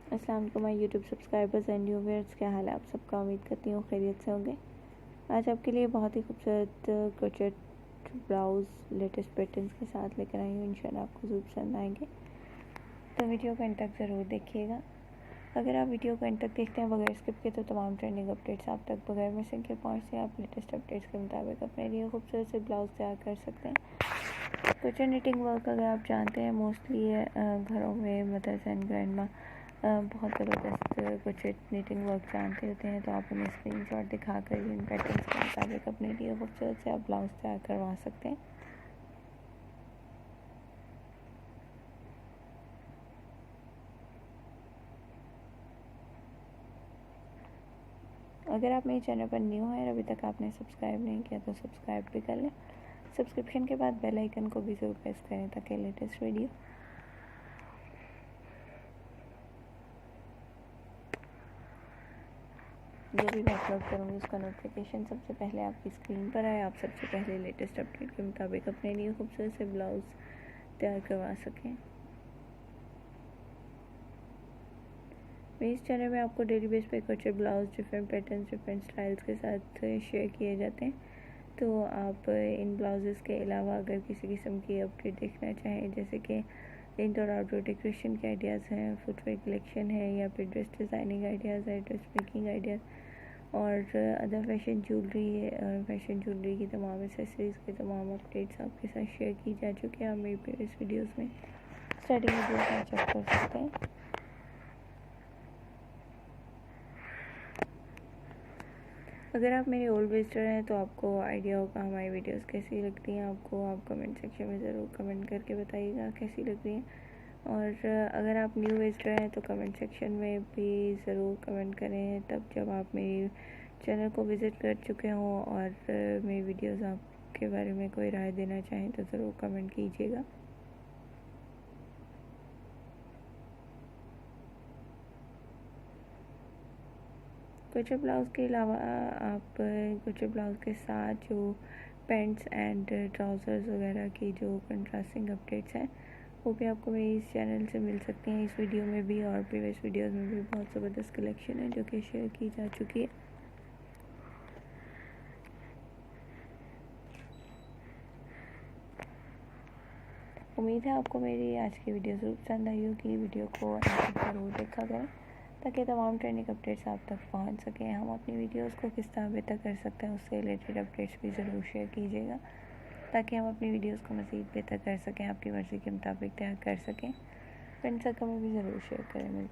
अस्सलाम वालेकुम my YouTube subscribers and viewers, क्या हाल है आप सबका। उम्मीद करती हूँ खैरियत से होंगे। आज आपके लिए बहुत ही खूबसूरत क्रोचेट ब्लाउज़ लेटेस्ट पैटर्न्स के साथ लेकर आई हूँ। इंशाल्लाह आपको ज़रूर पसंद आएंगे, तो वीडियो को एंड तक ज़रूर देखिएगा। अगर आप वीडियो को एंड तक देखते हैं बगैर स्किप के, तो तमाम ट्रेंडिंग अपडेट्स आप तक बगैर मिसिंग के पहुँचते हैं। आप लेटेस्ट अपडेट्स के मुताबिक अपने लिए खूबसूरत से ब्लाउज़ तैयार कर सकते हैं। क्रोचेट निटिंग वर्क अगर आप जानते हैं, मोस्टली घरों में मदर्स एंड ग्रैंड माँ बहुत ज़बरदस्त क्रोचेट निटिंग वर्क जानते होते हैं, तो आप उन्हें स्क्रीनशॉट दिखाकर इन पैटर्न्स के मुताबिक अपने लिए खूबसूरत से आप ब्लाउज तैयार करवा सकते हैं। अगर आप मेरे चैनल पर न्यू हैं और अभी तक आपने सब्सक्राइब नहीं किया तो सब्सक्राइब भी कर लें। सब्सक्रिप्शन के बाद बेल आइकन को भी ज़रूर प्रेस करें ताकि लेटेस्ट वीडियो जो भी मैं अपलोड करूँगी उसका नोटिफिकेशन सबसे पहले आपकी स्क्रीन पर आए। आप सबसे पहले लेटेस्ट अपडेट के मुताबिक अपने लिए खूबसूरत से ब्लाउज़ तैयार करवा सकें। मेरे इस चैनल में आपको डेली बेस पे crochet blouse different patterns different styles के साथ शेयर किए जाते हैं। तो आप इन ब्लाउज़ के अलावा अगर किसी किस्म की अपडेट देखना चाहें, जैसे कि इंडोर आउटडोर डेकोरेशन के आइडियाज़ हैं, फुटवेयर कलेक्शन है, या फिर ड्रेस डिज़ाइनिंग आइडियाज़ है, ड्रेस मेकिंग आइडियाज़ और अदर फैशन ज्वेलरी की तमाम एक्सेसरीज़ के तमाम अपडेट्स आपके साथ शेयर की जा चुकी हैं। आप मेरी प्रीवियस वीडियोस में स्टार्टिंग वीडियोस में चेक कर सकते हैं। अगर आप मेरे ओल्ड विजिटर हैं तो आपको आइडिया होगा हमारी वीडियोस कैसी लगती हैं आपको। आप कमेंट सेक्शन में ज़रूर कमेंट करके बताइएगा कैसी लग रही हैं। और अगर आप न्यू विजिटर हैं तो कमेंट सेक्शन में भी ज़रूर कमेंट करें, तब जब आप मेरी चैनल को विज़िट कर चुके हों और मेरी वीडियोस आपके बारे में कोई राय देना चाहें तो ज़रूर कमेंट कीजिएगा। क्रोचेट ब्लाउज़ के अलावा आप क्रोचेट ब्लाउज़ के साथ जो पैंट्स एंड ट्राउज़र्स वगैरह की जो कंट्रास्टिंग अपडेट्स हैं वो भी आपको मेरे इस चैनल से मिल सकते हैं। इस वीडियो में भी और प्रीवियस वीडियोस में भी बहुत ज़बरदस्त कलेक्शन है जो कि शेयर की जा चुकी है। उम्मीद है आपको मेरी आज की वीडियो ज़रूर पसंद आई होगी। वीडियो को ज़रूर देखा करें ताकि तमाम ट्रेंडिंग अपडेट्स आप तक पहुंच सकें। हम अपनी वीडियोस को किस तरह बेहतर कर सकते हैं उससे रिलेटेड अपडेट्स भी ज़रूर शेयर कीजिएगा ताकि हम अपनी वीडियोस को मज़ीद बेहतर कर सकें, आपकी मर्ज़ी के मुताबिक तैयार कर सकें। फ्रेंड सर्कल में भी ज़रूर शेयर करें। मिलते हैं।